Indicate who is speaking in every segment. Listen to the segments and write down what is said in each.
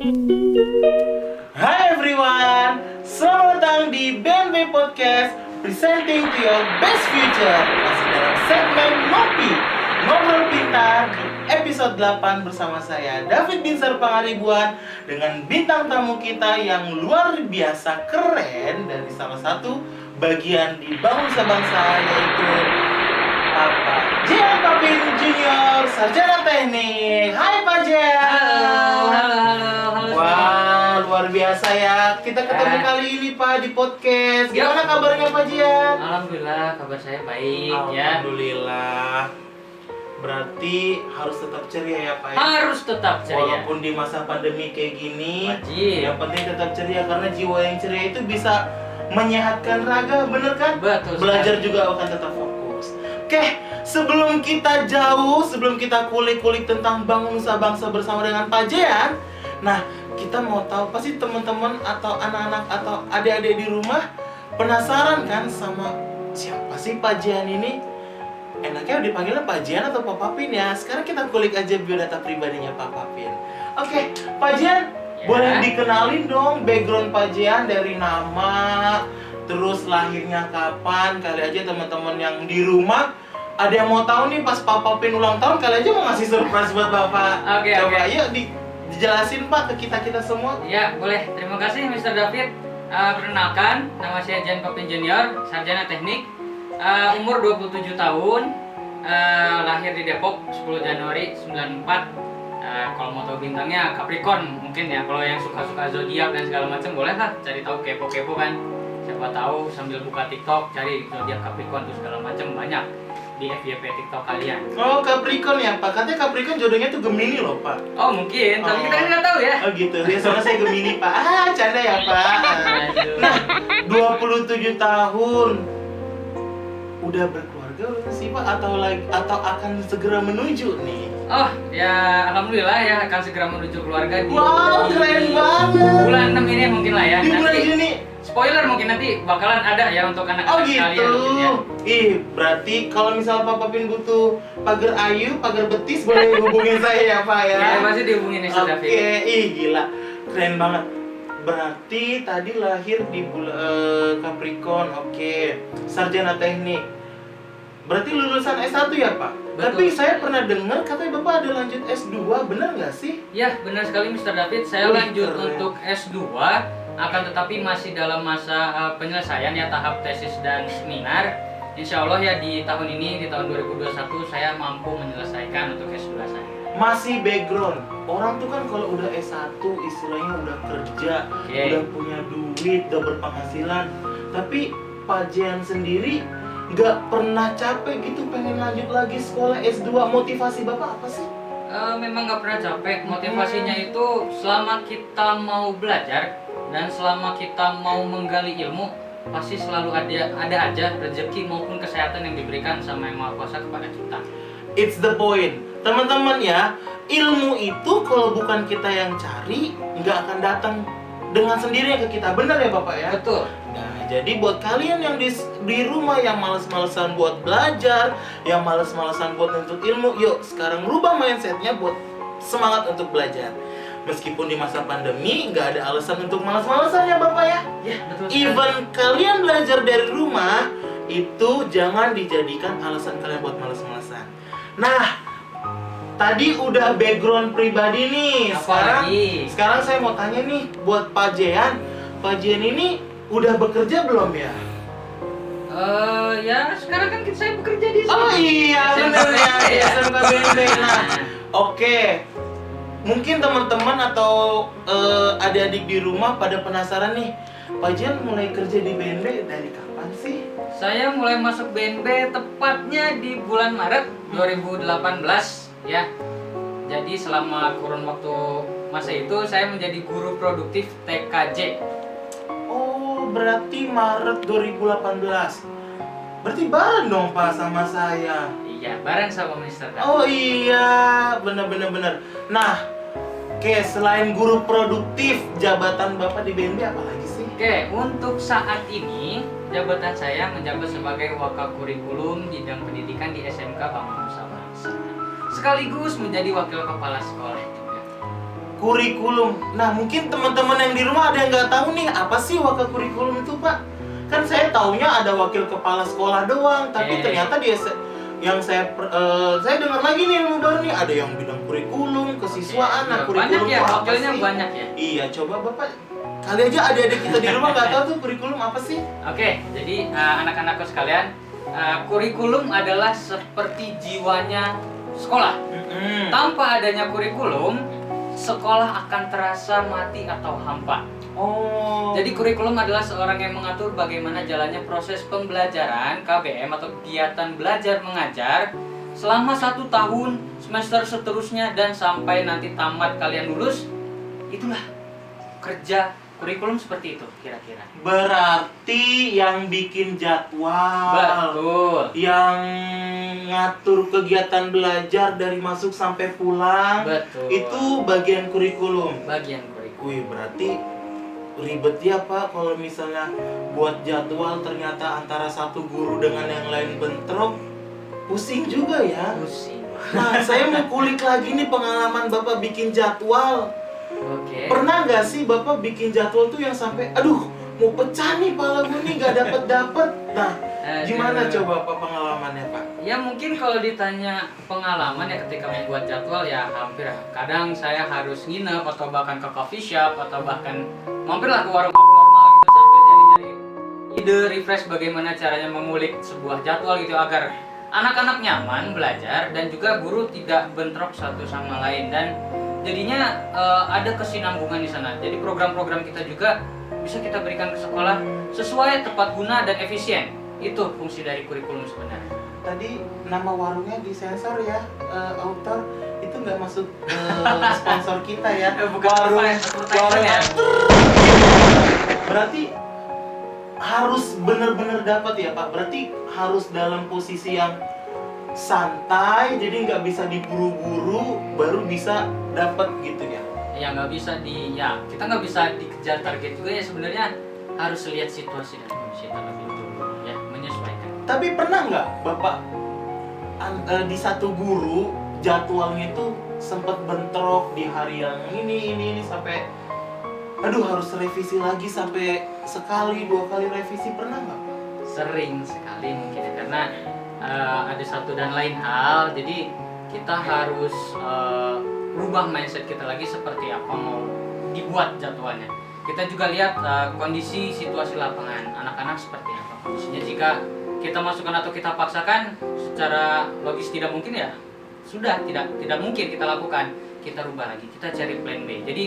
Speaker 1: Hai everyone, selamat datang di BNB Podcast Presenting to your best future. Masih dalam segmen Ngobrol Pintar di episode 8 bersama saya David Binsar Pangaribuan dengan bintang tamu kita yang luar biasa keren dari salah satu bagian di bangsa-bangsa, yaitu Pak Jean Papin Junior, Sarjana Teknik. Hai Pak Jean.
Speaker 2: Halo.
Speaker 1: Wah, luar biasa ya. Kita ketemu kali ini Pak di podcast. Gimana kabarnya Pak Jean?
Speaker 2: Alhamdulillah, kabar saya baik ya.
Speaker 1: Alhamdulillah. Berarti harus tetap ceria ya Pak ya?
Speaker 2: Harus tetap ceria.
Speaker 1: Walaupun di masa pandemi kayak gini,
Speaker 2: Wajib.
Speaker 1: yang penting tetap ceria karena jiwa yang ceria itu bisa menyehatkan raga, bener kan?
Speaker 2: Betul.
Speaker 1: Belajar
Speaker 2: sekali.
Speaker 1: juga akan tetap fokus. Oke, sebelum kita jauh, sebelum kita kulik-kulik tentang bangsa bersama dengan Pak Jean, nah kita mau tahu pasti teman-teman atau anak-anak atau adik-adik di rumah penasaran kan sama siapa sih Pak Jean ini? Enaknya dipanggilnya Pak Jean atau Pak Papin ya? Sekarang kita kulik aja biodata pribadinya Pak Papin. Oke, Pak Jean,
Speaker 2: Ya.
Speaker 1: boleh dikenalin dong background Pak Jean dari nama, terus lahirnya kapan? Kali aja teman-teman yang di rumah ada yang mau tahu nih pas Pak Papin ulang tahun, kali aja mau ngasih surprise buat Bapak.
Speaker 2: Oke.
Speaker 1: Coba yuk dijelasin Pak ke kita semua.
Speaker 2: Ya, boleh. Terima kasih Mr. David. Perkenalkan, nama saya Jean Papin Junior, Sarjana Teknik. Umur 27 tahun. Lahir di Depok 10 Januari 94. Kalau mau tahu bintangnya Capricorn mungkin ya. Kalau yang suka-suka zodiak dan segala macam boleh lah cari tahu, kepo-kepo kan. Siapa tahu sambil buka TikTok cari zodiak Capricorn terus segala macam, banyak di FYP TikTok kalian.
Speaker 1: Oh, Capricorn ya Pak. Katanya Capricorn jodohnya tuh Gemini loh Pak.
Speaker 2: Oh mungkin, tapi kita kan nggak tahu ya.
Speaker 1: Oh gitu, ya soalnya saya Gemini Pak. Ah, canda ya Pak. Nah, 27 tahun. Udah berkeluarga belum sih Pak? Atau akan segera menuju nih?
Speaker 2: Oh ya, alhamdulillah ya akan segera menuju keluarga di
Speaker 1: Wow, keren banget.
Speaker 2: bulan 6 ini mungkin lah ya.
Speaker 1: Di bulan
Speaker 2: Nanti
Speaker 1: Juni.
Speaker 2: spoiler mungkin nanti bakalan ada ya untuk
Speaker 1: Oh
Speaker 2: anak-anak
Speaker 1: gitu.
Speaker 2: sekalian mungkin ya.
Speaker 1: Ih, berarti kalau misal Pak Papin butuh pagar ayu, pagar betis boleh hubungin saya ya Pak ya.
Speaker 2: Ya pasti dihubungin nih
Speaker 1: Oke,
Speaker 2: David.
Speaker 1: ih gila, keren banget. Berarti tadi lahir di bulan Capricorn, oke. Sarjana Teknik. Berarti lulusan S1 ya Pak?
Speaker 2: Betul.
Speaker 1: Tapi saya pernah dengar katanya Bapak ada lanjut S2, benar nggak sih?
Speaker 2: Ya benar sekali Mr. David, saya
Speaker 1: Wih,
Speaker 2: lanjut
Speaker 1: keren.
Speaker 2: untuk S2, akan tetapi masih dalam masa penyelesaian ya, tahap tesis dan seminar. Insya Allah ya di tahun ini, di tahun 2021 saya mampu menyelesaikan untuk S2 saya.
Speaker 1: Masih background. Orang tuh kan kalau udah S1 istilahnya udah kerja,
Speaker 2: Oke.
Speaker 1: udah punya duit, udah berpenghasilan. Tapi Pak Jean sendiri nggak pernah capek gitu pengen lanjut lagi sekolah S2. Motivasi Bapak apa sih?
Speaker 2: Memang nggak pernah capek. Motivasinya itu selama kita mau belajar dan selama kita mau menggali ilmu, pasti selalu ada aja rezeki maupun kesehatan yang diberikan sama Yang Maha Kuasa kepada kita.
Speaker 1: It's the point. Teman-teman ya, ilmu itu kalau bukan kita yang cari, nggak akan datang dengan sendirinya ke kita. Benar ya Bapak ya?
Speaker 2: Betul.
Speaker 1: Nah, jadi buat kalian yang di rumah yang males-malesan buat belajar, yang males-malesan buat nuntut ilmu, yuk sekarang rubah mindsetnya buat semangat untuk belajar. Meskipun di masa pandemi nggak ada alasan untuk malas-malesan ya Bapak ya.
Speaker 2: Ya, betul. sekali.
Speaker 1: Even kalian belajar dari rumah, itu jangan dijadikan alasan kalian buat males-malesan. Nah, tadi udah background pribadi nih.
Speaker 2: Apa lagi?
Speaker 1: Sekarang saya mau tanya nih buat Pak Jean. Pak Jean ini udah bekerja belum ya?
Speaker 2: Ya sekarang kan saya bekerja di sini.
Speaker 1: Oh iya, bener ya, di SMK BNB. Nah, oke. Mungkin teman-teman atau adik-adik di rumah pada penasaran nih, Pak Jean mulai kerja di BNB dari kapan sih?
Speaker 2: Saya mulai masuk BNB tepatnya di bulan Maret 2018 ya. Jadi selama kurun waktu masa itu saya menjadi guru produktif TKJ.
Speaker 1: Oh, berarti Maret 2018. Berarti bareng dong Pak sama saya.
Speaker 2: Iya, bareng sama Mr. David.
Speaker 1: Oh iya, bener. Nah, oke, selain guru produktif, jabatan Bapak di BNB apa lagi sih?
Speaker 2: Oke, untuk saat ini jabatan saya menjabat sebagai Wakakurikulum bidang pendidikan di SMK Bangun Nusa Bangsa. Sekaligus menjadi wakil kepala sekolah juga.
Speaker 1: kurikulum. Nah, mungkin teman-teman yang di rumah ada yang nggak tahu nih, apa sih wakil kurikulum itu, Pak? Kan saya taunya ada wakil kepala sekolah doang, tapi ternyata yang saya dengar lagi nih ilmu baru nih, ada yang bidang kurikulum, kesiswaan, nah kurikulum
Speaker 2: banyak ya,
Speaker 1: itu apa
Speaker 2: wakilnya
Speaker 1: sih?
Speaker 2: banyak ya.
Speaker 1: Iya, coba Bapak kali aja adik-adik kita di rumah nggak tahu tuh kurikulum apa sih?
Speaker 2: Oke, jadi anak-anakku sekalian, kurikulum adalah seperti jiwanya sekolah. Tanpa adanya kurikulum, sekolah akan terasa mati atau hampa.
Speaker 1: Oh.
Speaker 2: Jadi kurikulum adalah seorang yang mengatur bagaimana jalannya proses pembelajaran KBM atau kegiatan belajar mengajar selama 1 tahun, semester seterusnya, dan sampai nanti tamat kalian lulus. Itulah kerja kurikulum seperti itu kira-kira.
Speaker 1: Berarti yang bikin jadwal,
Speaker 2: Betul.
Speaker 1: yang ngatur kegiatan belajar dari masuk sampai pulang,
Speaker 2: Betul.
Speaker 1: itu bagian kurikulum.
Speaker 2: Bagian kurikulum.
Speaker 1: Wih, berarti ribet ya Pak kalau misalnya buat jadwal ternyata antara satu guru dengan yang lain bentrok, pusing juga ya.
Speaker 2: Pusing.
Speaker 1: Nah, saya mau kulik lagi nih pengalaman Bapak bikin jadwal.
Speaker 2: Oke.
Speaker 1: Pernah nggak sih Bapak bikin jadwal tuh yang sampai, aduh, mau pecah nih pala gue nih, nggak dapet. Nah, gimana coba Pak pengalamannya Pak?
Speaker 2: Ya mungkin kalau ditanya pengalaman ya ketika membuat jadwal ya hampir. Kadang saya harus nginep atau bahkan ke coffee shop atau bahkan mampirlah ke warung normal gitu sambil nyari-nyari ide refresh bagaimana caranya mengulik sebuah jadwal gitu agar anak-anak nyaman belajar dan juga guru tidak bentrok satu sama lain, dan jadinya ada kesinambungan di sana. Jadi program-program kita juga bisa kita berikan ke sekolah sesuai, tepat guna, dan efisien. Itu fungsi dari kurikulum sebenarnya.
Speaker 1: Tadi nama warungnya disensor ya, author itu nggak masuk sponsor kita ya.
Speaker 2: Bukan advertisement ya.
Speaker 1: Berarti harus benar-benar dapat ya Pak. Berarti harus dalam posisi yang santai, jadi nggak bisa diburu-buru, baru bisa dapat gitu ya.
Speaker 2: Ya nggak bisa kita nggak bisa dikejar target juga ya, sebenarnya harus lihat situasi dan kondisi terlebih dulu ya, menyesuaikan.
Speaker 1: Tapi pernah nggak Bapak di satu guru jadwalnya itu sempat bentrok di hari yang ini sampai aduh harus revisi lagi sampai sekali 2 kali revisi, pernah nggak?
Speaker 2: Sering sekali mungkin ya, karena ada satu dan lain hal, jadi kita harus rubah mindset kita lagi seperti apa mau dibuat jadwalnya. Kita juga lihat kondisi situasi lapangan anak-anak seperti apa kondisinya. Jika kita masukkan atau kita paksakan secara logis tidak mungkin ya sudah tidak mungkin kita lakukan, kita rubah lagi, kita cari plan B. Jadi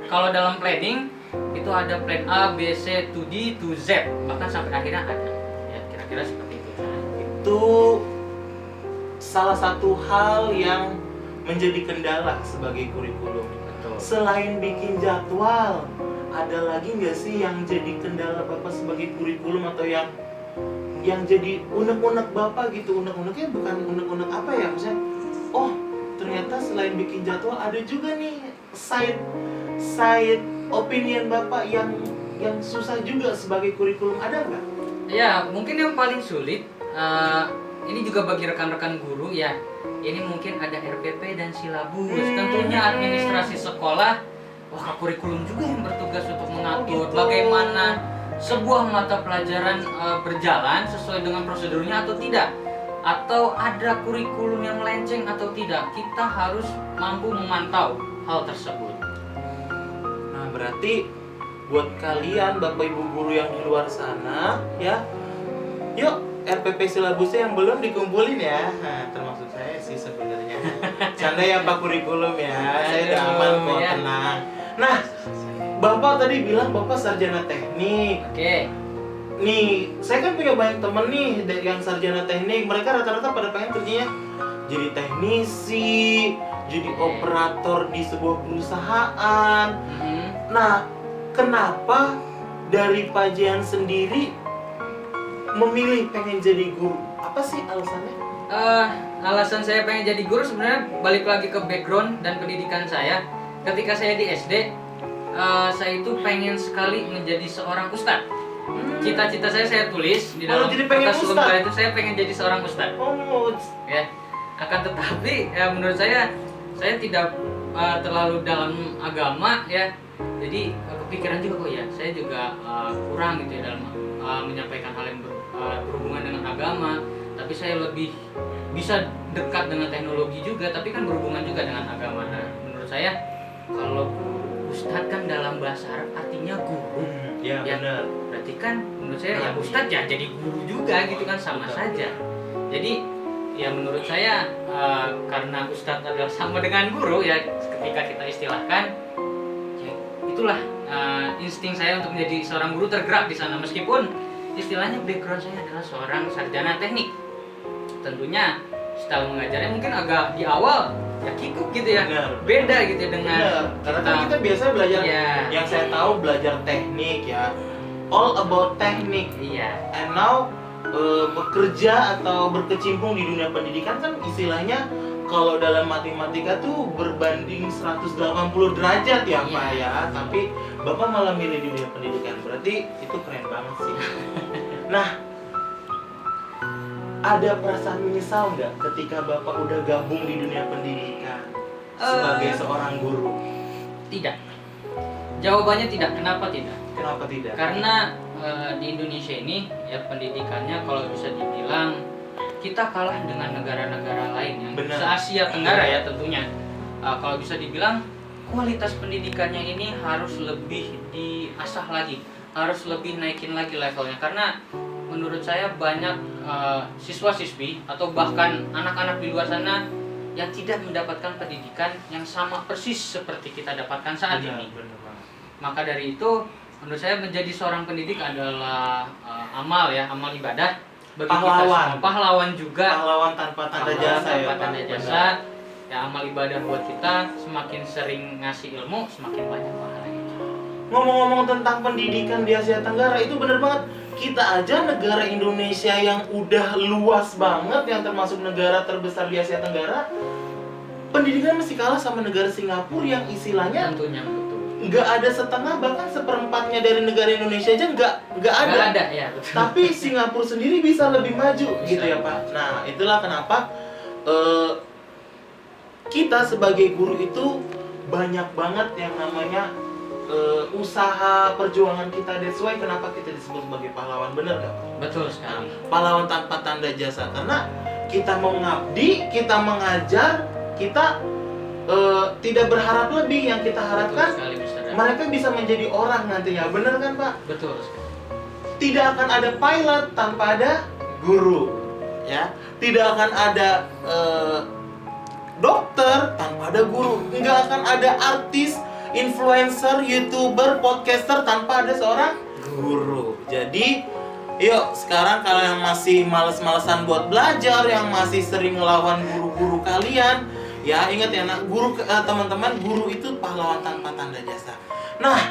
Speaker 2: kalau dalam planning itu ada plan A, B, C, to D, to Z, bahkan sampai akhirnya ada ya, kira-kira seperti itu.
Speaker 1: Itu salah satu hal yang menjadi kendala sebagai kurikulum.
Speaker 2: Betul.
Speaker 1: Selain bikin jadwal, ada lagi nggak sih yang jadi kendala Bapak sebagai kurikulum atau yang jadi unek-unek Bapak gitu? Unek-uneknya bukan unek-unek apa ya, maksudnya oh ternyata selain bikin jadwal ada juga nih side opinion Bapak yang susah juga sebagai kurikulum, ada nggak?
Speaker 2: Ya mungkin yang paling sulit ini juga bagi rekan-rekan guru ya, ini mungkin ada RPP dan silabus. Tentunya administrasi sekolah, kurikulum juga yang bertugas untuk mengatur bagaimana sebuah mata pelajaran berjalan sesuai dengan prosedurnya atau tidak, atau ada kurikulum yang melenceng atau tidak. Kita harus mampu memantau hal tersebut.
Speaker 1: Nah, berarti buat kalian Bapak Ibu guru yang di luar sana ya, yuk RPP silabusnya yang belum dikumpulin ya. Nah, termasuk saya sih sebenarnya. Canda ya Pak kurikulum ya. Saya udah aman kok,
Speaker 2: ya.
Speaker 1: tenang. Nah, Bapak tadi bilang Bapak sarjana teknik.
Speaker 2: Oke.
Speaker 1: Nih, saya kan punya banyak temen nih yang sarjana teknik. Mereka rata-rata pada pengen kerjanya jadi teknisi, jadi operator di sebuah perusahaan. Nah, kenapa dari Pak Jehan sendiri memilih pengen jadi guru? Apa sih alasannya?
Speaker 2: Alasan saya pengen jadi guru sebenarnya balik lagi ke background dan pendidikan saya. Ketika saya di SD, saya itu pengen sekali menjadi seorang ustadz. Cita-cita saya tulis di dalam kertas unta itu, saya pengen jadi seorang ustadz.
Speaker 1: Oh,
Speaker 2: Ya, akan tetapi ya menurut saya tidak terlalu dalam agama ya, jadi kepikiran juga oh ya saya juga kurang gitu ya dalam menyampaikan hal yang berhubungan dengan agama, tapi saya lebih bisa dekat dengan teknologi juga, tapi kan berhubungan juga dengan agama. Nah, menurut saya kalau ustadz kan dalam bahasa Arab artinya guru.
Speaker 1: Ya, benar.
Speaker 2: Berarti kan menurut saya ya ustadz ya jadi guru juga gitu kan, sama saja. Jadi ya menurut saya karena ustadz adalah sama dengan guru ya, ketika kita istilahkan ya itulah insting saya untuk menjadi seorang guru tergerak di sana, meskipun istilahnya background saya adalah seorang sarjana teknik. Tentunya style mengajarnya mungkin agak di awal ya kikuk gitu ya.
Speaker 1: Benar.
Speaker 2: Beda gitu ya dengan
Speaker 1: Karena kan kita biasa belajar yang saya tahu belajar teknik ya, all about teknik.
Speaker 2: Iya.
Speaker 1: And now bekerja atau berkecimpung di dunia pendidikan kan istilahnya kalau dalam matematika tuh berbanding 180 derajat ya Pak ya. Tapi Bapak malah milih di dunia pendidikan, berarti itu keren banget sih. Nah, ada perasaan menyesal nggak ketika Bapak udah gabung di dunia pendidikan sebagai seorang guru?
Speaker 2: Tidak. Jawabannya tidak. Kenapa tidak?
Speaker 1: Kenapa tidak?
Speaker 2: Karena di Indonesia ini ya pendidikannya kalau bisa dibilang kita kalah dengan negara-negara lain yang se-Asia Tenggara ya tentunya. Kalau bisa dibilang kualitas pendidikannya ini harus lebih diasah lagi, harus lebih naikin lagi levelnya, karena menurut saya banyak siswa-siswi atau bahkan anak-anak di luar sana yang tidak mendapatkan pendidikan yang sama persis seperti kita dapatkan saat ini. Maka dari itu menurut saya menjadi seorang pendidik adalah amal ya, amal ibadah bagi kita semua. Pahlawan juga.
Speaker 1: Pahlawan tanpa tanda jasa ya.
Speaker 2: Tanpa tanda jasa. Ya amal ibadah buat kita, semakin sering ngasih ilmu semakin banyak pahalanya.
Speaker 1: Ngomong-ngomong tentang pendidikan di Asia Tenggara itu bener banget. Kita aja negara Indonesia yang udah luas banget, yang termasuk negara terbesar di Asia Tenggara, pendidikan masih kalah sama negara Singapura yang istilahnya
Speaker 2: tentunya betul.
Speaker 1: Nggak ada setengah, bahkan seperempatnya dari negara Indonesia aja nggak ada.
Speaker 2: Nggak ada ya. Betul.
Speaker 1: Tapi Singapura sendiri bisa lebih maju gitu ya Pak. Nah itulah kenapa kita sebagai guru itu banyak banget yang namanya usaha perjuangan kita. That's why kenapa kita disebut sebagai pahlawan, bener gak Pak?
Speaker 2: Betul sekali.
Speaker 1: Pahlawan tanpa tanda jasa, karena kita mau ngabdi, kita mengajar, kita tidak berharap lebih. Yang kita harapkan mereka bisa menjadi orang nantinya, bener kan Pak?
Speaker 2: Betul sekali.
Speaker 1: Tidak akan ada pilot tanpa ada guru, ya. Tidak akan ada dokter tanpa ada guru. Nggak akan ada artis, influencer, youtuber, podcaster tanpa ada seorang guru. Jadi, yuk sekarang kalian yang masih males-malesan buat belajar, yang masih sering ngelawan guru-guru kalian, ya ingat ya, teman-teman, guru itu pahlawan tanpa tanda jasa. Nah,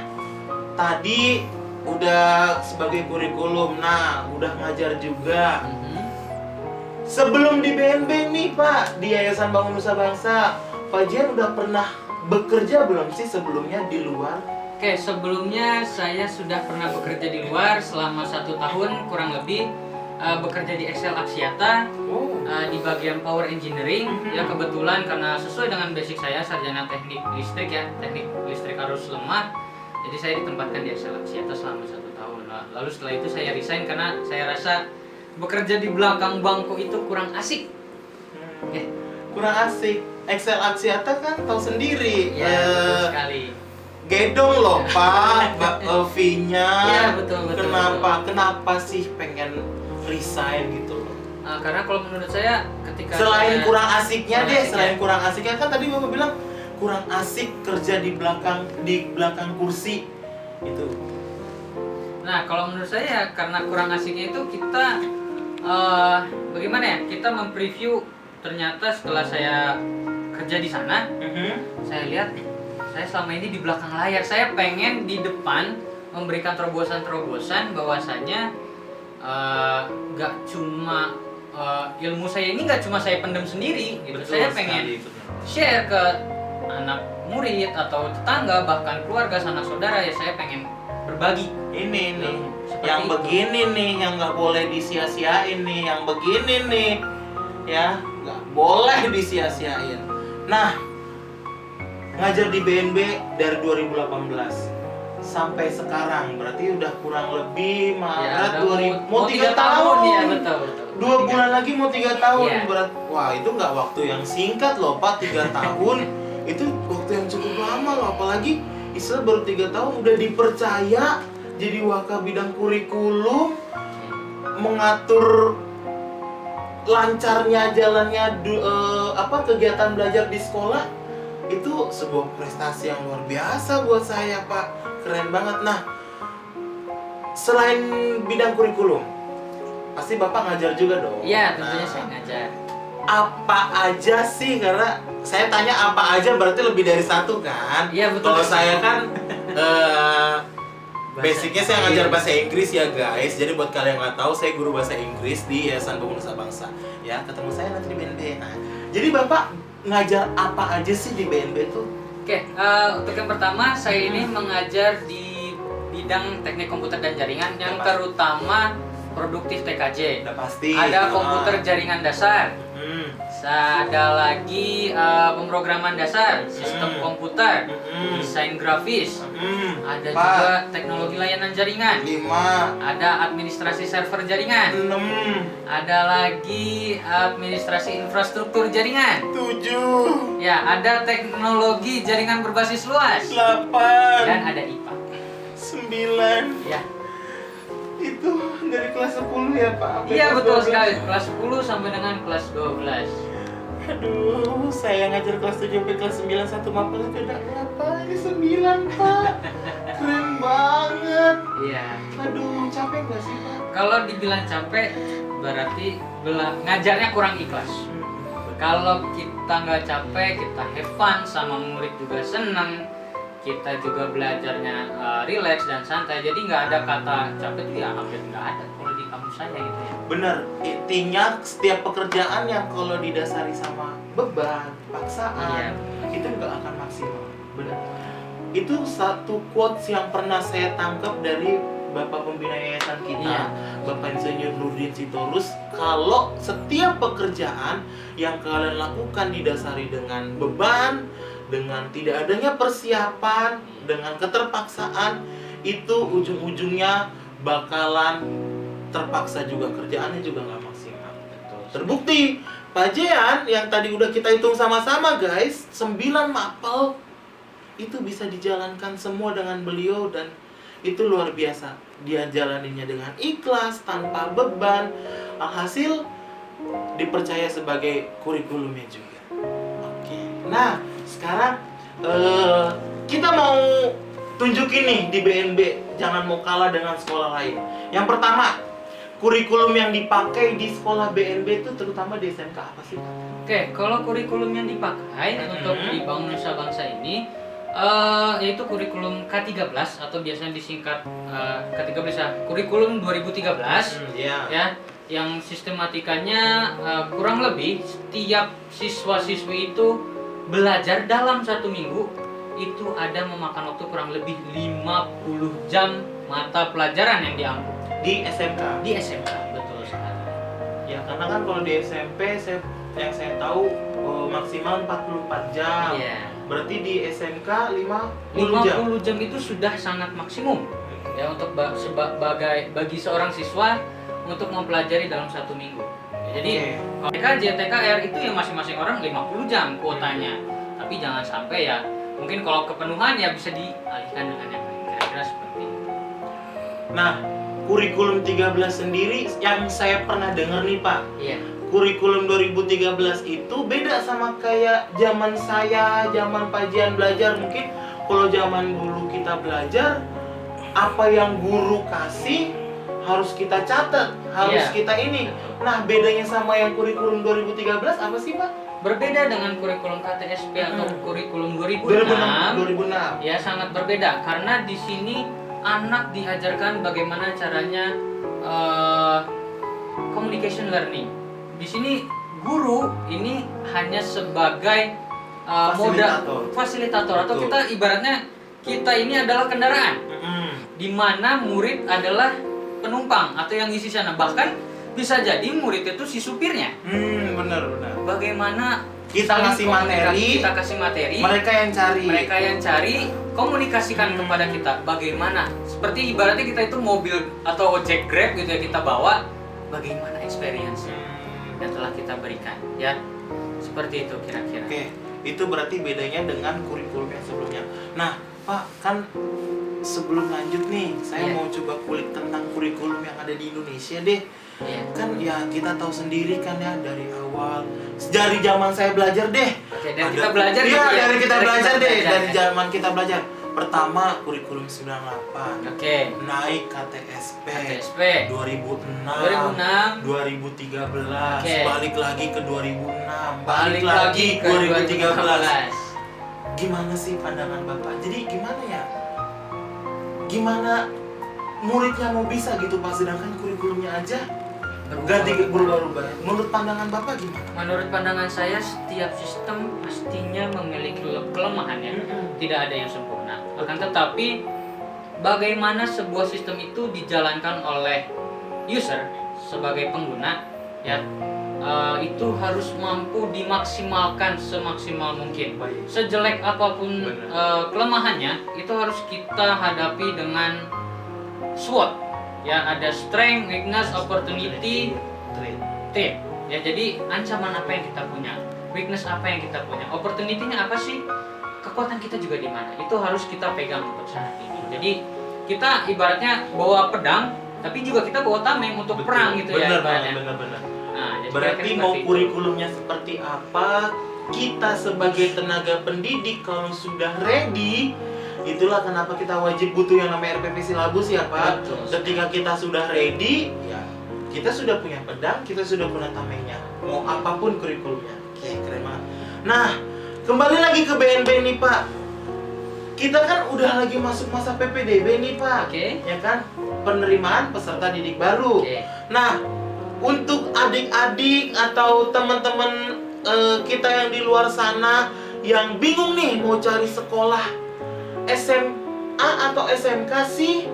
Speaker 1: tadi udah sebagai kurikulum, nah udah ngajar juga. Sebelum di BNB nih Pak, di Yayasan Bangun Nusa Bangsa, Pak Jian udah pernah bekerja belum sih sebelumnya di luar?
Speaker 2: Oke, sebelumnya saya sudah pernah bekerja di luar selama 1 tahun kurang lebih, bekerja di Excel Axiata. Di bagian power engineering. Ya kebetulan karena sesuai dengan basic saya, sarjana teknik listrik ya, teknik listrik arus lemah, jadi saya ditempatkan di Excel Axiata selama 1 tahun. Lalu setelah itu saya resign karena saya rasa bekerja di belakang bangku itu kurang asik.
Speaker 1: Kurang asik. Excel Axiata kan tahu sendiri.
Speaker 2: Ya, betul sekali.
Speaker 1: Gedong loh Pak, fee-nya.
Speaker 2: Iya betul.
Speaker 1: Kenapa sih pengen resign gitu loh?
Speaker 2: Karena kalau menurut saya ketika
Speaker 1: selain kurang asiknya kurang asiknya kan tadi Bapak bilang kurang asik kerja di belakang kursi itu.
Speaker 2: Nah kalau menurut saya karena kurang asiknya itu kita bagaimana ya, kita mempreview. Ternyata setelah saya kerja di sana, saya lihat saya selama ini di belakang layar. Saya pengen di depan memberikan terobosan-terobosan bahwasanya gak cuma ilmu saya ini gak cuma saya pendam sendiri gitu. Saya pengen share ke anak murid atau tetangga, bahkan keluarga, sanak saudara, ya saya pengen berbagi. Ini
Speaker 1: yang begini nih yang nggak boleh disia-siain nih, yang begini nih ya nggak boleh disia-siain. Nah, ngajar di BNB dari 2018 sampai sekarang, berarti udah kurang lebih Maret
Speaker 2: Ya,
Speaker 1: 2000
Speaker 2: mau 3 tahun ya, betul.
Speaker 1: 2 bulan lagi mau 3 tahun.
Speaker 2: Iya.
Speaker 1: Wah, itu nggak waktu yang singkat loh Pak, 3 tahun. Itu waktu yang cukup lama loh, apalagi Isra baru 3 tahun udah dipercaya jadi waka bidang kurikulum, mengatur lancarnya jalannya kegiatan belajar di sekolah. Itu sebuah prestasi yang luar biasa buat saya Pak, keren banget. Nah, selain bidang kurikulum, pasti Bapak ngajar juga dong?
Speaker 2: Iya, tentunya saya ngajar.
Speaker 1: Apa aja sih? Karena saya tanya apa aja berarti lebih dari satu kan?
Speaker 2: Iya, betul.
Speaker 1: Kalau saya kan basicnya saya ngajar bahasa Inggris ya guys. Jadi buat kalian yang nggak tahu, saya guru bahasa Inggris di Yayasan Pemuda Bangsa. Ya, ketemu saya nanti di BNB. Nah, jadi Bapak ngajar apa aja sih di BNB itu?
Speaker 2: Oke, untuk yang pertama saya ini mengajar di bidang teknik komputer dan jaringan yang terutama produktif TKJ.
Speaker 1: Udah pasti.
Speaker 2: Ada komputer jaringan dasar.
Speaker 1: Hmm.
Speaker 2: Ada lagi pemrograman dasar, sistem komputer, desain grafis. Ada juga teknologi layanan jaringan.
Speaker 1: 5.
Speaker 2: Ada administrasi server jaringan.
Speaker 1: 6.
Speaker 2: Ada lagi administrasi infrastruktur jaringan.
Speaker 1: 7.
Speaker 2: Ya, ada teknologi jaringan berbasis luas.
Speaker 1: 8.
Speaker 2: Dan ada IPA.
Speaker 1: 9.
Speaker 2: Ya.
Speaker 1: Itu dari kelas 10 ya Pak? Sampai
Speaker 2: Iya,
Speaker 1: kelas
Speaker 2: betul
Speaker 1: 12.
Speaker 2: sekali. Kelas 10 sampai dengan kelas 12.
Speaker 1: Aduh, saya ngajar kelas 7 sampai kelas 9 satu mapel itu udah berapa? Ini 9 Pak. Keren banget.
Speaker 2: Iya.
Speaker 1: Aduh, capek nggak sih Pak?
Speaker 2: Kalau dibilang capek, berarti ngajarnya kurang ikhlas. Kalau kita nggak capek, kita have fun, sama murid juga seneng, kita juga belajarnya relax dan santai. Jadi nggak ada kata capek itu ya hampir nggak ada kalau di kampus saya gitu ya.
Speaker 1: Bener, intinya setiap pekerjaan yang kalau didasari sama beban, paksaan, itu nggak akan maksimal. Bener. Itu satu quotes yang pernah saya tangkap dari Bapak Pembina Yayasan kita, Bapak Insinyur Nurdin Sitorus. Kalau setiap pekerjaan yang kalian lakukan didasari dengan beban, dengan tidak adanya persiapan, dengan keterpaksaan, itu ujung-ujungnya bakalan terpaksa juga, kerjaannya juga nggak maksimal. Terbukti Pak Jean yang tadi udah kita hitung sama-sama guys, 9 mapel itu bisa dijalankan semua dengan beliau, dan itu luar biasa. Dia jalaninnya dengan ikhlas, tanpa beban. Alhasil dipercaya sebagai kurikulumnya juga. Oke. Nah, sekarang kita mau tunjukin nih di BNB, jangan mau kalah dengan sekolah lain. Yang pertama, kurikulum yang dipakai di sekolah BNB itu terutama di SMK apa sih?
Speaker 2: Oke, kalau kurikulum yang dipakai untuk di Bank Nusa Bangsa ini yaitu kurikulum K13 atau biasanya disingkat K13 ya, kurikulum 2013. Ya, yang sistematikanya kurang lebih setiap siswa-siswi itu belajar dalam 1 minggu itu ada memakan waktu kurang lebih 50 jam mata pelajaran yang diambil
Speaker 1: Di SMK?
Speaker 2: di SMK, betul sekali.
Speaker 1: Ya, karena kan kalau di SMP yang saya tahu maksimal 44 jam.
Speaker 2: Iya.
Speaker 1: Berarti di SMK 50 jam.
Speaker 2: 50 jam itu sudah sangat maksimum ya untuk bagi seorang siswa untuk mempelajari dalam 1 minggu. Jadi TKJ, TKR itu ya masing-masing orang 50 jam kuotanya. Tapi jangan sampai ya, mungkin kalau kepenuhan ya bisa dialihkan dengan yang lain, kira-kira seperti itu.
Speaker 1: Nah, kurikulum 13 sendiri yang saya pernah dengar nih Pak.
Speaker 2: Iya.
Speaker 1: Kurikulum 2013 itu beda sama kayak zaman saya, zaman Pak Jian belajar. Mungkin kalau zaman dulu kita belajar, apa yang guru kasih harus kita catat, harus kita ini. Nah, bedanya sama yang kurikulum 2013 apa sih Pak?
Speaker 2: Berbeda dengan kurikulum KTSP atau kurikulum 2006. Ya, sangat berbeda karena di sini anak diajarkan bagaimana caranya communication learning. Di sini guru ini hanya sebagai fasilitator atau kita ibaratnya kita ini adalah kendaraan, di mana murid adalah penumpang atau yang isi sana. Bahkan bisa jadi murid itu si supirnya.
Speaker 1: Benar.
Speaker 2: Bagaimana
Speaker 1: Kita
Speaker 2: saling
Speaker 1: kasih
Speaker 2: komunikasi,
Speaker 1: materi,
Speaker 2: kita kasih materi,
Speaker 1: mereka yang cari.
Speaker 2: komunikasikan kepada kita bagaimana. Seperti ibaratnya kita itu mobil atau ojek Grab gitu ya, kita bawa, bagaimana experience-nya yang telah kita berikan, ya. Seperti itu kira-kira.
Speaker 1: Oke, itu berarti bedanya dengan kurikulum yang sebelumnya. Nah, Pak, kan sebelum lanjut nih, saya
Speaker 2: Iya.
Speaker 1: mau coba kulik tentang kurikulum yang ada di Indonesia deh.
Speaker 2: Iya.
Speaker 1: Kan ya kita tahu sendiri kan ya dari awal, dari zaman saya belajar deh.
Speaker 2: Oke, dan kita belajar
Speaker 1: Iya,
Speaker 2: gitu ya?
Speaker 1: dari kita
Speaker 2: Dari
Speaker 1: belajar
Speaker 2: kita
Speaker 1: deh,
Speaker 2: belajar,
Speaker 1: dari
Speaker 2: ya.
Speaker 1: zaman kita belajar. Pertama kurikulum 98,
Speaker 2: Oke.
Speaker 1: naik KTSP,
Speaker 2: KTSP
Speaker 1: 2006,
Speaker 2: 2006,
Speaker 1: 2013,
Speaker 2: Oke.
Speaker 1: balik lagi ke 2006,
Speaker 2: balik lagi ke
Speaker 1: 2013. Gimana sih pandangan Bapak? Jadi gimana ya? Gimana muridnya mau bisa gitu Pak, sedangkan kurikulumnya aja ganti berubah-ubah. Menurut pandangan Bapak gimana?
Speaker 2: Menurut pandangan saya, setiap sistem pastinya memiliki kelemahannya. Tidak ada yang sempurna. Akan tetapi, bagaimana sebuah sistem itu dijalankan oleh user sebagai pengguna, ya, itu harus mampu dimaksimalkan semaksimal mungkin. Sejelek apapun kelemahannya, itu harus kita hadapi dengan SWOT. Ya, ada strength, weakness, opportunity, threat. Ya, jadi ancaman apa yang kita punya, weakness apa yang kita punya, opportunity-nya apa sih, kekuatan kita juga di mana. Itu harus kita pegang untuk saat ini. Jadi kita ibaratnya bawa pedang, tapi juga kita bawa tameng untuk perang gitu ya ibaratnya.
Speaker 1: Benar.
Speaker 2: Nah, jadi
Speaker 1: Berarti
Speaker 2: kira-kira
Speaker 1: mau
Speaker 2: seperti itu.
Speaker 1: kurikulumnya seperti apa, kita sebagai tenaga pendidik kalau sudah ready, itulah kenapa kita wajib butuh yang namanya RPP Silabus ya Pak.
Speaker 2: Betul.
Speaker 1: Ketika kita sudah ready, ya kita sudah punya pedang, kita sudah punya tamengnya. Mau apapun kurikulumnya. Oke, keren banget. Nah, kembali lagi ke BNB nih Pak. Kita kan udah lagi masuk masa PPDB nih Pak.
Speaker 2: Oke.
Speaker 1: Ya kan? Penerimaan peserta didik baru.
Speaker 2: Oke.
Speaker 1: Nah, untuk adik-adik atau teman-teman kita yang di luar sana yang bingung nih mau cari sekolah SMA atau SMK sih,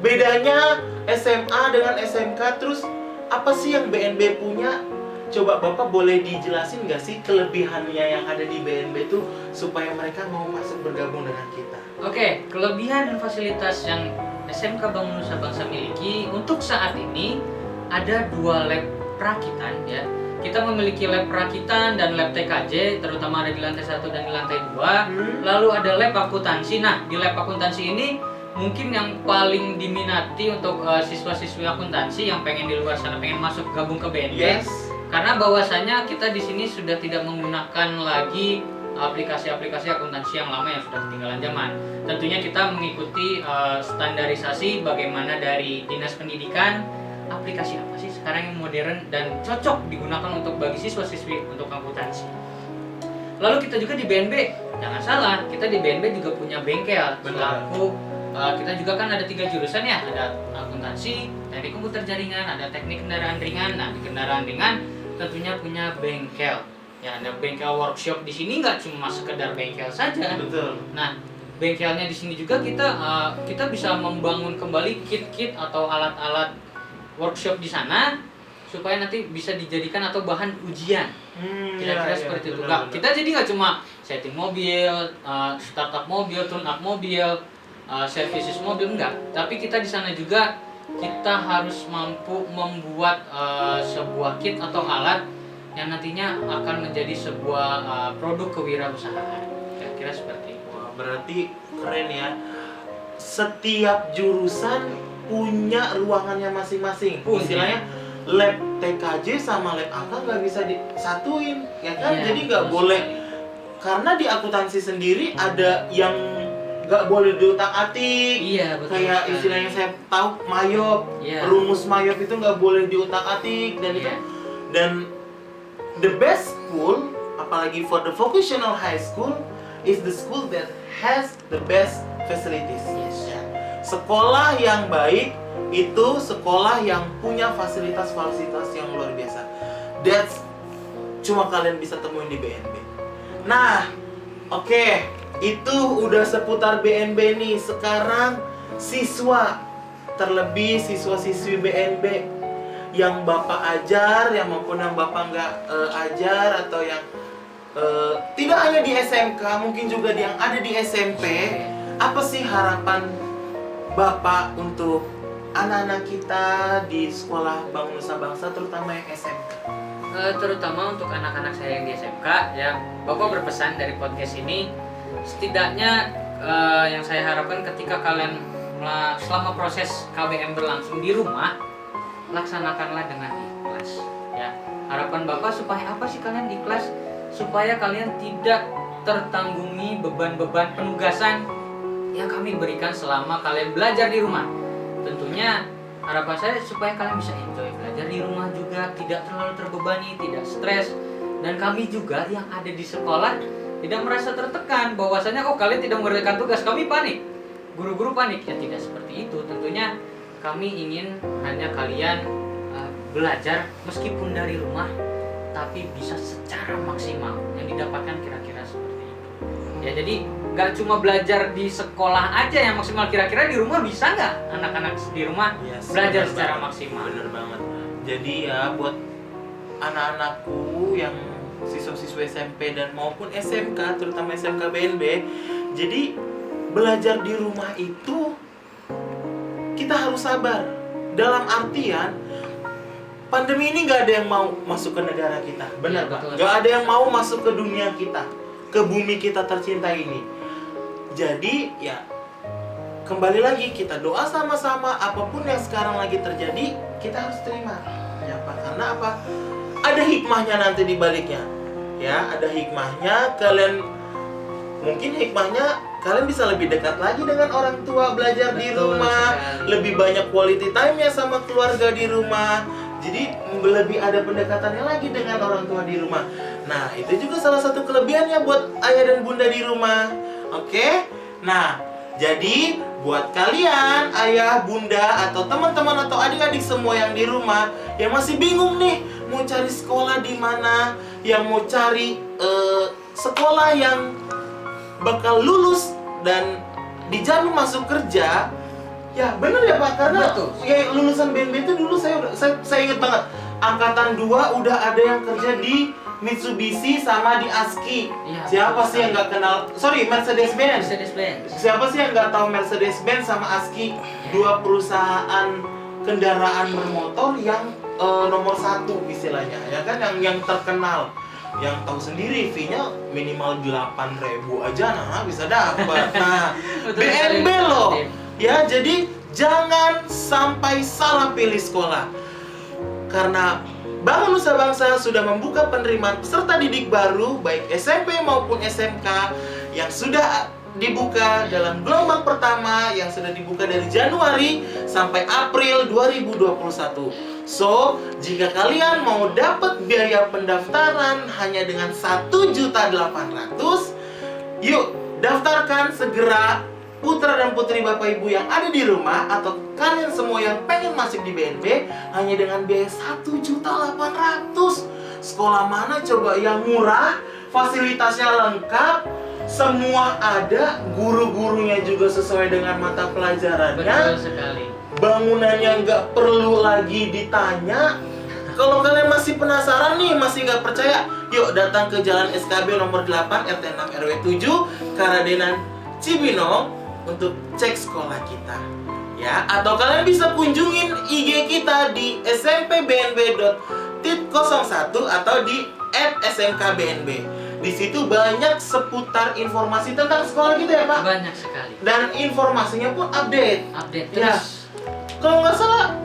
Speaker 1: bedanya SMA dengan SMK, terus apa sih yang BNB punya? Coba Bapak boleh dijelasin nggak sih kelebihannya yang ada di BNB tuh supaya mereka mau masuk bergabung dengan kita?
Speaker 2: Oke, kelebihan dan fasilitas yang SMK Bank Nusa Bangsa miliki untuk saat ini ada 2 lab perakitan ya. Kita memiliki lab perakitan dan lab TKJ, terutama ada di lantai 1 dan di lantai 2. Lalu ada lab akuntansi. Nah, di lab akuntansi ini mungkin yang paling diminati untuk siswa-siswi akuntansi yang pengen di luar sana pengen masuk gabung ke BNB.
Speaker 1: Yes.
Speaker 2: Karena bahwasanya kita di sini sudah tidak menggunakan lagi aplikasi-aplikasi akuntansi yang lama yang sudah ketinggalan zaman. Tentunya kita mengikuti standarisasi bagaimana dari Dinas Pendidikan, aplikasi apa sih sekarang yang modern dan cocok digunakan untuk bagi siswa-siswi untuk akuntansi. Lalu kita juga di BNB, jangan salah, kita di BNB juga punya bengkel. Selaku kita juga kan ada 3 jurusan ya, ada akuntansi, teknik komputer jaringan, ada teknik kendaraan ringan. Nah, di kendaraan ringan tentunya punya bengkel. Ya, ada bengkel workshop di sini nggak cuma sekedar bengkel saja.
Speaker 1: Betul.
Speaker 2: Nah, bengkelnya di sini juga kita bisa membangun kembali kit-kit atau alat-alat workshop di sana supaya nanti bisa dijadikan atau bahan ujian. Kira-kira seperti itu. Nggak, kita jadi nggak cuma setting mobil, startup mobil, tune up mobil, services mobil, enggak. Tapi kita di sana juga kita harus mampu membuat sebuah kit atau alat yang nantinya akan menjadi sebuah produk kewirausahaan. Kira-kira seperti itu.
Speaker 1: Wah, berarti keren ya. Setiap jurusan punya ruangannya masing-masing.
Speaker 2: Punya.
Speaker 1: Istilahnya lab TKJ sama lab AK nggak bisa disatuin, ya kan?
Speaker 2: Iya,
Speaker 1: Jadi nggak
Speaker 2: betul
Speaker 1: boleh,
Speaker 2: sekali.
Speaker 1: karena di akuntansi sendiri ada yang nggak boleh diutak-atik.
Speaker 2: Iya, betul.
Speaker 1: Kayak
Speaker 2: sekali.
Speaker 1: istilahnya saya tahu mayop,
Speaker 2: Iya.
Speaker 1: rumus mayop itu nggak boleh diutak-atik dan itu.
Speaker 2: Iya.
Speaker 1: Dan the best school, apalagi for the vocational high school, is the school that has the best facilities.
Speaker 2: Yes.
Speaker 1: Ya. Sekolah yang baik itu sekolah yang punya fasilitas-fasilitas yang luar biasa. That's cuma kalian bisa temuin di BNB. Nah, oke, itu udah seputar BNB nih. Sekarang siswa, terlebih siswa-siswi BNB yang Bapak ajar, yang maupun yang Bapak nggak ajar, atau yang tidak hanya di SMK, mungkin juga yang ada di SMP. Apa sih harapan Bapak untuk anak-anak kita di sekolah Bangun Nusa Bangsa, terutama yang SMK?
Speaker 2: Terutama untuk anak-anak saya yang di SMK, ya Bapak berpesan dari podcast ini, setidaknya yang saya harapkan ketika kalian selama proses KBM berlangsung di rumah, laksanakanlah dengan ikhlas. Ya, harapan Bapak supaya apa sih kalian ikhlas? Supaya kalian tidak tertanggungi beban-beban penugasan yang kami berikan selama kalian belajar di rumah. Tentunya harapan saya supaya kalian bisa enjoy belajar di rumah juga, tidak terlalu terbebani, tidak stres. Dan kami juga yang ada di sekolah tidak merasa tertekan bahwasanya kalian tidak mengerjakan tugas, kami panik. Guru-guru panik, ya tidak seperti itu. Tentunya kami ingin hanya kalian belajar meskipun dari rumah, tapi bisa secara maksimal yang didapatkan kira-kira seperti itu. Ya jadi nggak cuma belajar di sekolah aja yang maksimal, kira-kira di rumah bisa nggak anak-anak di rumah belajar secara maksimal?
Speaker 1: Bener banget. Jadi ya buat anak-anakku yang siswa-siswa SMP dan maupun SMK, terutama SMK BNB, jadi belajar di rumah itu kita harus sabar. Dalam artian pandemi ini nggak ada yang mau masuk ke negara kita, benar Pak? Nggak ada yang mau masuk ke dunia kita, ke bumi kita tercinta ini. Jadi ya kembali lagi kita doa sama-sama, apapun yang sekarang lagi terjadi kita harus terima. Ya Pak, karena apa? Ada hikmahnya nanti di baliknya. Ya, ada hikmahnya. Mungkin hikmahnya kalian bisa lebih dekat lagi dengan orang tua, belajar di rumah, lebih banyak quality time-nya sama keluarga di rumah. Jadi lebih ada pendekatannya lagi dengan orang tua di rumah. Nah, itu juga salah satu kelebihannya buat ayah dan bunda di rumah. Oke? Nah, jadi buat kalian, ayah, bunda, atau teman-teman atau adik-adik semua yang di rumah yang masih bingung nih mau cari sekolah di mana, yang mau cari sekolah yang bakal lulus dan dijamin masuk kerja. Ya bener ya Pak, karena ya lulusan BNB itu dulu saya inget banget, angkatan 2 udah ada yang kerja di Mitsubishi sama di ASKI. Ya, siapa sih yang nggak kenal? Sorry, Mercedes-Benz. Siapa sih yang nggak tahu Mercedes-Benz sama ASKI? Dua perusahaan kendaraan bermotor yang nomor 1 istilahnya, ya kan, yang terkenal. Yang tahu sendiri fee-nya minimal 8.000 aja bisa dapat. Nah, BNB loh. Ya, jadi jangan sampai salah pilih sekolah. Karena Bangun Nusa Bangsa sudah membuka penerimaan peserta didik baru baik SMP maupun SMK yang sudah dibuka dalam gelombang pertama yang sudah dibuka dari Januari sampai April 2021. So, jika kalian mau dapat biaya pendaftaran hanya dengan 1.800.000, yuk daftarkan segera putra dan putri Bapak Ibu yang ada di rumah atau kalian semua yang pengen masuk di BNB hanya dengan biaya 1.800.000. Sekolah mana coba yang murah, fasilitasnya lengkap, semua ada, guru-gurunya juga sesuai dengan mata pelajarannya.
Speaker 2: Betul sekali.
Speaker 1: Bangunannya nggak perlu lagi ditanya. Kalau kalian masih penasaran nih, masih nggak percaya, yuk datang ke Jalan SKB nomor 8 RT 6 RW 7 Karadenan Cibinong untuk cek sekolah kita. Ya, atau kalian bisa kunjungin IG kita di smpbnb.tit01 atau di @smkbnb. Di situ banyak seputar informasi tentang sekolah kita ya Pak.
Speaker 2: Banyak sekali.
Speaker 1: Dan informasinya pun update.
Speaker 2: Terus.
Speaker 1: Ya. Kalau nggak salah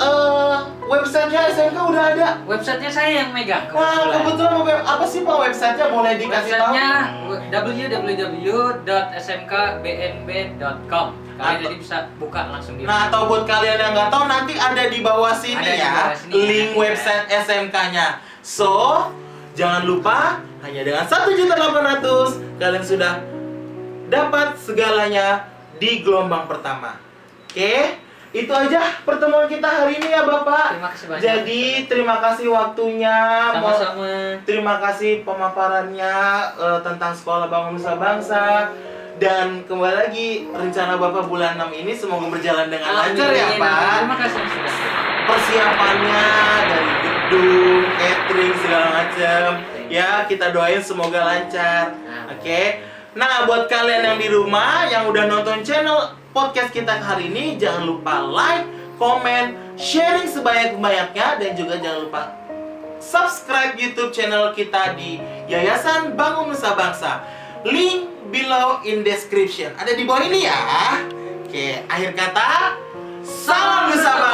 Speaker 1: websitenya SMK udah ada.
Speaker 2: Websitenya saya yang megang.
Speaker 1: Nah, kebetulan apa sih Pak websitenya, boleh dikasih tahu?
Speaker 2: Websitenya www.smkbnb.com. Kalian jadi bisa buka langsung di.
Speaker 1: Nah, atau buat kalian yang nggak tahu, nanti ada di bawah sini ya, link website SMK-nya. So, jangan lupa hanya dengan 1.800.000 kalian sudah dapat segalanya di gelombang pertama. Oke? Itu aja pertemuan kita hari ini ya Bapak.
Speaker 2: Terima kasih banyak.
Speaker 1: Jadi terima kasih waktunya.
Speaker 2: Sama-sama.
Speaker 1: Terima kasih pemaparannya tentang Sekolah Bangun Nusa Bangsa. Dan kembali lagi, rencana Bapak bulan 6 ini semoga berjalan dengan lancar ya Pak.
Speaker 2: Terima kasih.
Speaker 1: Persiapannya dari gedung, catering segala macam. Ya, kita doain semoga lancar. Oke. Nah, buat kalian yang di rumah yang udah nonton channel podcast kita hari ini, jangan lupa like, komen, sharing sebanyak-banyaknya, dan juga jangan lupa subscribe YouTube channel kita di Yayasan Bangun Nusa Bangsa. Link below in description. Ada di bawah ini ya. Oke, akhir kata, salam Nusa Bangsa.